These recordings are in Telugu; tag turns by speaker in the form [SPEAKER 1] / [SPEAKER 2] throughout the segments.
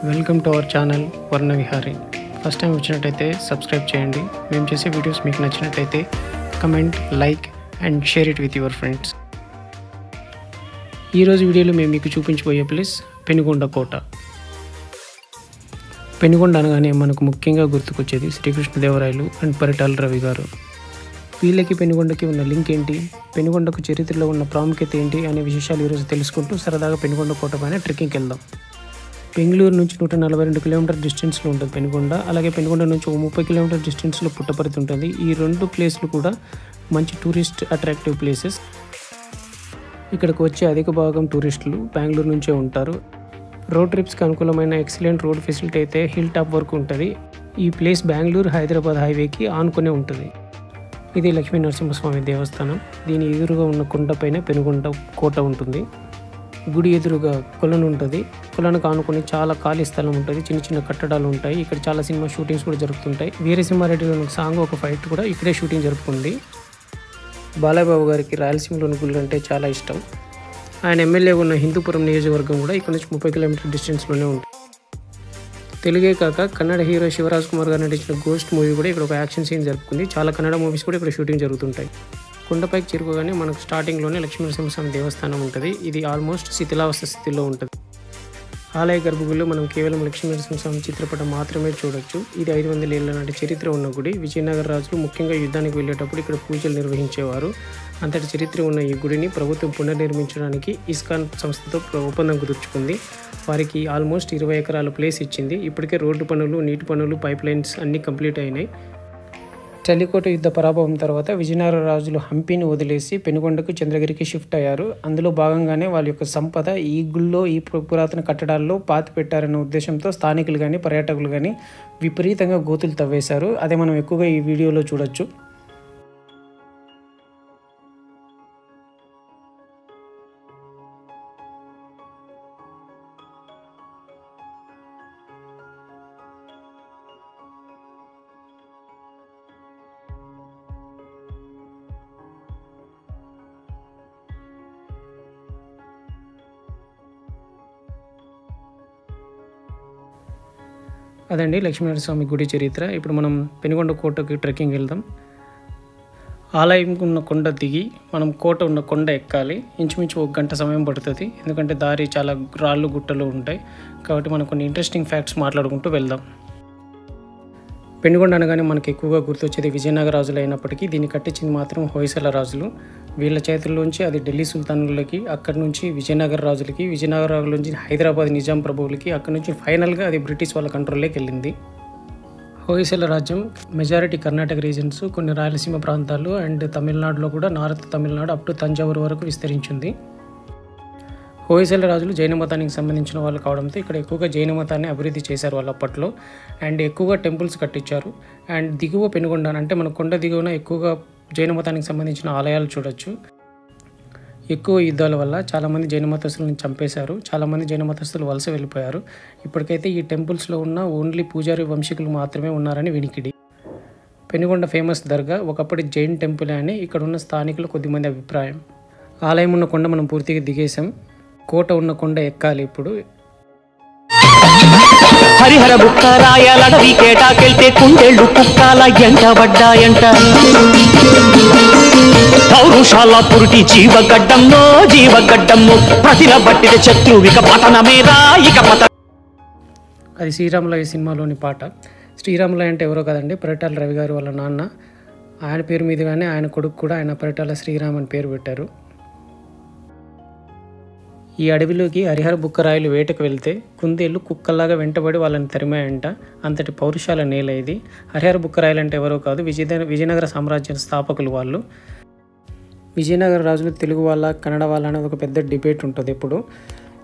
[SPEAKER 1] వెల్కమ్ టు అవర్ ఛానల్ వర్ణ విహారీ. ఫస్ట్ టైం వచ్చినట్టయితే సబ్స్క్రైబ్ చేయండి. మేము చేసే వీడియోస్ మీకు నచ్చినట్టయితే comment, like and share it with your friends. ఈరోజు వీడియోలో మేము మీకు చూపించబోయే ప్లేస్ పెనుగొండ కోట. పెనుగొండ అనగానే మనకు ముఖ్యంగా గుర్తుకొచ్చేది శ్రీకృష్ణదేవరాయలు అండ్ పరిటాల రవి గారు. వీళ్ళకి పెనుగొండకి ఉన్న లింక్ ఏంటి, పెనుగొండకు చరిత్రలో ఉన్న ప్రాముఖ్యత ఏంటి అనే విశేషాలు ఈరోజు తెలుసుకుంటూ సరదాగా పెనుగొండ కోట పైన ట్రెక్కింగ్కి వెళ్దాం. బెంగళూరు నుంచి 142 కిలోమీటర్ డిస్టెన్స్లో ఉంటుంది పెనుగొండ. అలాగే పెనుగొండ నుంచి 30 కిలోమీటర్ డిస్టెన్స్లో పుట్టపర్తి ఉంటుంది. ఈ రెండు ప్లేస్లు కూడా మంచి టూరిస్ట్ అట్రాక్టివ్ ప్లేసెస్. ఇక్కడికి వచ్చే అధిక భాగం టూరిస్టులు బెంగళూరు నుంచే ఉంటారు. రోడ్ ట్రిప్స్కి అనుకూలమైన ఎక్సలెంట్ రోడ్ ఫెసిలిటీ అయితే హిల్ టాప్ వరకు ఉంటుంది. ఈ ప్లేస్ బెంగళూరు హైదరాబాద్ హైవేకి ఆనుకునే ఉంటుంది. ఇది లక్ష్మీ నరసింహస్వామి దేవస్థానం. దీని ఎదురుగా ఉన్న కొండపైన పెనుగొండ కోట ఉంటుంది. గుడి ఎదురుగా కొలను ఉంటుంది. కొలను కానుకొని చాలా ఖాళీ స్థలం ఉంటుంది. చిన్న చిన్న కట్టడాలు ఉంటాయి. ఇక్కడ చాలా సినిమా షూటింగ్స్ కూడా జరుగుతుంటాయి. వీరసింహారెడ్డిలోని సాంగ్ ఒక ఫైట్ కూడా ఇక్కడే షూటింగ్ జరుగుతుంది. బాలయ్యబాబు గారికి రాయలసీమలోని గుళ్ళు అంటే చాలా ఇష్టం. ఆయన ఎమ్మెల్యే ఉన్న హిందూపురం నియోజకవర్గం కూడా ఇక్కడ నుంచి 30 కిలోమీటర్ డిస్టెన్స్లోనే ఉంటుంది. తెలుగే కాక కన్నడ హీరో శివరాజ్ కుమార్ గారు నటించిన గోస్ట్ మూవీ కూడా ఇక్కడ ఒక యాక్షన్ సీన్ జరుపుకుంది. చాలా కన్నడ మూవీస్ కూడా ఇక్కడ షూటింగ్ జరుగుతుంటాయి. కొండపైకి చేరుకోగానే మనకు స్టార్టింగ్లోనే లక్ష్మీ నరసింహస్వామి దేవస్థానం ఉంటుంది. ఇది ఆల్మోస్ట్ శిథిలావస్థ స్థితిలో ఉంటుంది. ఆలయ గర్భగుడిలో మనం కేవలం లక్ష్మీ నరసింహస్వామి చిత్రపటం మాత్రమే చూడొచ్చు. ఇది 500 ఏళ్ల నాటి చరిత్ర ఉన్న గుడి. విజయనగర రాజులు ముఖ్యంగా యుద్ధానికి వెళ్ళేటప్పుడు ఇక్కడ పూజలు నిర్వహించేవారు. అంతటి చరిత్ర ఉన్న ఈ గుడిని ప్రభుత్వం పునర్నిర్మించడానికి ఇస్కాన్ సంస్థతో ఒప్పందం కుదుర్చుకుంది. వారికి ఆల్మోస్ట్ 20 ఎకరాల ప్లేస్ ఇచ్చింది. ఇప్పటికే రోడ్డు పనులు, నీటి పనులు, పైప్ లైన్స్ అన్నీ కంప్లీట్ అయినాయి. చలికోట యుద్ధ పరాభవం తర్వాత విజయనగర రాజులు హంపీని వదిలేసి పెనుగొండకు, చంద్రగిరికి షిఫ్ట్ అయ్యారు. అందులో భాగంగానే వాళ్ళ యొక్క సంపద ఈ గుళ్ళో, ఈ పురాతన కట్టడాల్లో పాతి పెట్టారనే ఉద్దేశంతో స్థానికులు కానీ పర్యాటకులు కానీ విపరీతంగా గోతులు తవ్వేశారు. అదే మనం ఎక్కువగా ఈ వీడియోలో చూడొచ్చు. అదండి లక్ష్మీనరస్వామి గుడి చరిత్ర. ఇప్పుడు మనం పెనుగొండ కోటకి ట్రెక్కింగ్ వెళ్దాం. ఆలయం ఉన్న కొండ దిగి మనం కోట ఉన్న కొండ ఎక్కాలి. ఇంచుమించు 1 గంట సమయం పడుతుంది. ఎందుకంటే దారి చాలా రాళ్ళు గుట్టలు ఉంటాయి. కాబట్టి మనం కొన్ని ఇంట్రెస్టింగ్ ఫ్యాక్ట్స్ మాట్లాడుకుంటూ వెళ్దాం. పెనుగొండ అనగానే మనకు ఎక్కువగా గుర్తొచ్చేది విజయనగర రాజులు అయినప్పటికీ దీన్ని కట్టించింది మాత్రం హొయసల రాజులు. వీళ్ళ చేతుల్లోంచి అది ఢిల్లీ సుల్తానులకి, అక్కడి నుంచి విజయనగర రాజులకి, విజయనగర రాజుల నుంచి హైదరాబాద్ నిజాం ప్రభువులకి, అక్కడి నుంచి ఫైనల్గా అది బ్రిటిష్ వాళ్ళ కంట్రోల్లోకి వెళ్ళింది. హొయసల రాజ్యం మెజారిటీ కర్ణాటక రీజన్స్, కొన్ని రాయలసీమ ప్రాంతాలు అండ్ తమిళనాడులో కూడా north Tamil Nadu up to Thanjavur వరకు విస్తరించింది. హొయసల రాజులు జైన మతానికి సంబంధించిన వాళ్ళు కావడంతో ఇక్కడ ఎక్కువగా జైన మతాన్ని అభివృద్ధి చేశారు వాళ్ళు అప్పట్లో. అండ్ ఎక్కువగా టెంపుల్స్ కట్టించారు. అండ్ దిగువ పెనుగొండ అంటే మన కొండ దిగువన ఎక్కువగా జైన మతానికి సంబంధించిన ఆలయాలు చూడొచ్చు. ఎక్కువ యుద్ధాల వల్ల చాలామంది జైన మతస్థులను చంపేశారు. చాలామంది జైన మతస్థులు వలస వెళ్ళిపోయారు. ఇప్పటికైతే ఈ టెంపుల్స్లో ఉన్న ఓన్లీ పూజారి వంశీకులు మాత్రమే ఉన్నారని వినికిడి. పెనుగొండ ఫేమస్ దర్గా ఒకప్పటి జైన్ టెంపుల్ అని ఇక్కడ ఉన్న స్థానికులు కొద్దిమంది అభిప్రాయం. ఆలయం ఉన్న కొండ మనం పూర్తిగా దిగేశాం. కోట ఉన్న కొండ ఎక్కాలి ఇప్పుడు.
[SPEAKER 2] హరిహర బుక్కరాయలడవి కేటాకెళ్తే కుండేళ్ళు కుక్కాల ఎంటబడ్డాయంట. పౌరుషాల పురుటి జీవగడ్డము ప్రతిన బట్టిన శత్రువిక పతనమేరా ఇక పత.
[SPEAKER 1] అది శ్రీరాములయ్య సినిమాలోని పాట. శ్రీరాములయ్య అంటే ఎవరో కదండి, పరిటాల రవి గారు వాళ్ళ నాన్న. ఆయన పేరు మీదుగానే ఆయన కొడుకు కూడా ఆయన పరిటాల శ్రీరామ్ అని పేరు పెట్టారు. ఈ అడవిలోకి హరిహర బుక్కరాయలు వేటకు వెళ్తే కుందేళ్ళు కుక్కల్లాగా వెంటబడి వాళ్ళని తరిమాయంట. అంతటి పౌరుషాల నేల ఇది. హరిహర బుక్కరాయలు అంటే ఎవరో కాదు, విజయనగర సామ్రాజ్య స్థాపకులు వాళ్ళు. విజయనగర రాజులు తెలుగు వాళ్ళ, కన్నడ వాళ్ళ అనేది ఒక పెద్ద డిబేట్ ఉంటుంది. ఎప్పుడు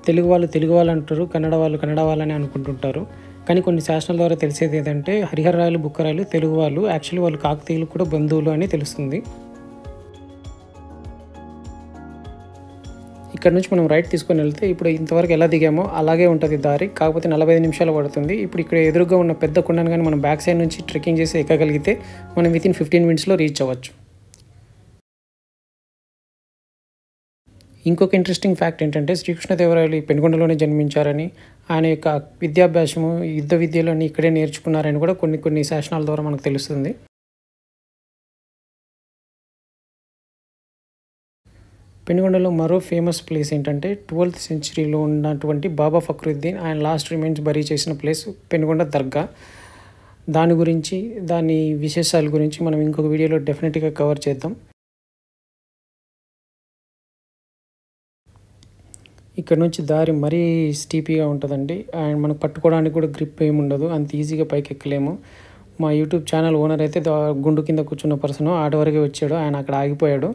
[SPEAKER 1] తెలుగు వాళ్ళు అంటారు, కన్నడ వాళ్ళని అనుకుంటుంటారు. కానీ కొన్ని శాసనాల ద్వారా తెలిసేది ఏంటంటే హరిహర రాయలు, బుక్కరాయలు తెలుగు వాళ్ళు. యాక్చువల్లీ వాళ్ళు కాకతీయులు కూడా బంధువులు అని తెలుస్తుంది. ఇక్కడ నుంచి మనం రైట్ తీసుకొని వెళ్తే ఇప్పుడు ఇంతవరకు ఎలా దిగామో అలాగే ఉంటుంది దారి. కాకపోతే 45 నిమిషాలు పడుతుంది. ఇప్పుడు ఇక్కడ ఎదురుగా ఉన్న పెద్ద కొండను కానీ మనం బ్యాక్ సైడ్ నుంచి ట్రెక్కింగ్ చేసి ఎక్కగలిగితే మనం వితిన్ 15 మినిట్స్లో రీచ్ అవ్వచ్చు. ఇంకొక ఇంట్రెస్టింగ్ ఫ్యాక్ట్ ఏంటంటే శ్రీకృష్ణదేవరాయలు ఈ పెనుగొండలోనే జన్మించారని, ఆయన యొక్క విద్యాభ్యాసము యుద్ధ విద్యలన్నీ ఇక్కడే నేర్చుకున్నారని కూడా కొన్ని శాసనాల ద్వారా మనకు తెలుస్తుంది. పెనుగొండలో మరో ఫేమస్ ప్లేస్ ఏంటంటే 12th సెంచరీలో ఉన్నటువంటి బాబా ఫక్రుద్దీన్ ఆయన లాస్ట్ రిమైన్స్ బరీ చేసిన ప్లేస్ పెనుగొండ దర్గా. దాని గురించి దాని విశేషాల గురించి మనం ఇంకొక వీడియోలో డెఫినెట్గా కవర్ చేద్దాం. ఇక్కడ నుంచి దారి మరీ స్టీపీగా ఉంటుందండి అండ్ మనకు పట్టుకోవడానికి కూడా గ్రిప్ ఏమి ఉండదు, అంత ఈజీగా పైకి ఎక్కలేము. మా యూట్యూబ్ ఛానల్ ఓనర్ అయితే గుండు కింద కూర్చున్న పర్సన్ ఆట వరకే వచ్చాడు, ఆయన అక్కడ ఆగిపోయాడు.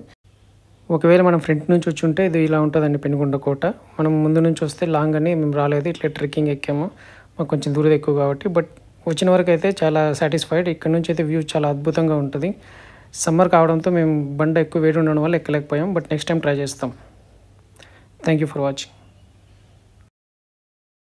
[SPEAKER 1] ఒకవేళ మనం ఫ్రంట్ నుంచి వచ్చి ఉంటే ఇది ఇలా ఉంటుందండి పెనుగొండ కోట. మనం ముందు నుంచి వస్తే లాంగ్ అని మేము రాలేదు, ఇట్లా ట్రెక్కింగ్ ఎక్కాము, మాకు కొంచెం దూరం ఎక్కువ కాబట్టి. బట్ వచ్చిన వరకు అయితే చాలా సాటిస్ఫైడ్. ఇక్కడ నుంచి అయితే వ్యూ చాలా అద్భుతంగా ఉంటుంది. సమ్మర్ కావడంతో మేము బండ ఎక్కువ వేడి ఉండడం వల్ల ఎక్కలేకపోయాం, బట్ నెక్స్ట్ టైం ట్రై చేస్తాం. Thank you for watching.